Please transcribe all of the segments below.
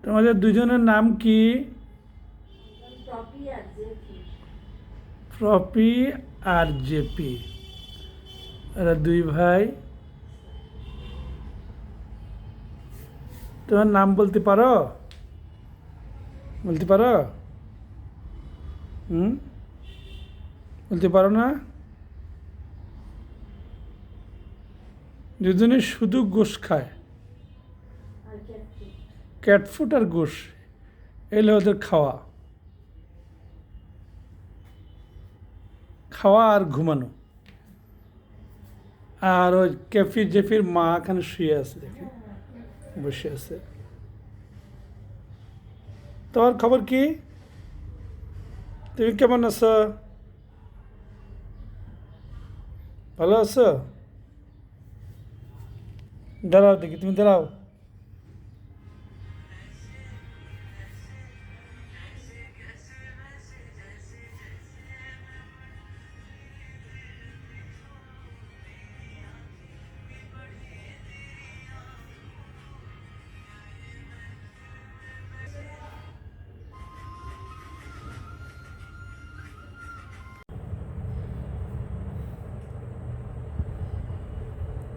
তোমাদের দুজনের নাম কি? প্রপি আর জেপি। এরা দুই ভাই। তোমার নাম বলতে পারো? বলতে পারো? বলতে পারো না? দুজনে শুধু গোশ খায়, ক্যাটফুট আর গোশ, এলে ওদের খাওয়া। খাওয়া আর ঘুমানো। আর ওই ক্যাফি জেফির মা এখানে শুয়ে আছে, দেখে বসে আছে। তোমার খবর কি? তুমি কেমন আছো? ভালো আছো? দাঁড়াও দেখি, তুমি দাঁড়াও।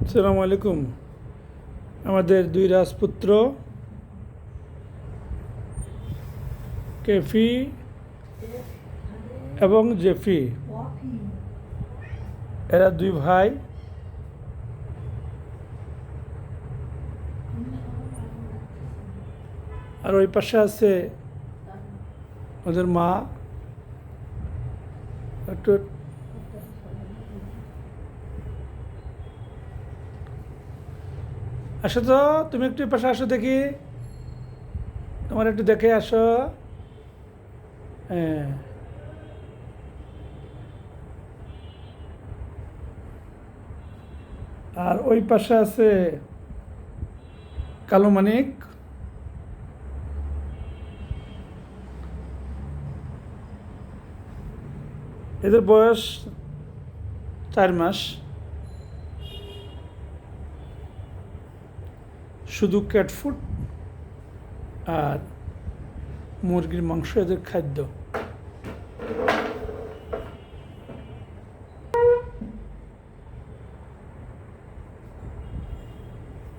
আসসালামু আলাইকুম। আমাদের দুই রাজপুত্র কেফি এবং জেফি, এরা দুই ভাই। আর ওই পাশে আছে ওদের মা। একটু আসো তো, তুমি একটু পাশে আসো দেখি, তোমার একটু দেখে আসো। হ্যাঁ, আর ওই পাশে আছে কালো মানিক। এদের বয়স 4 মাস। শুধু ক্যাটফুড আর মুরগির মাংস এদের খাদ্য।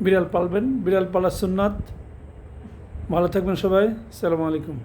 বিড়াল পালবেন, বিড়াল পালার সুন্নাত। ভালো থাকবেন সবাই। আসসালামু আলাইকুম।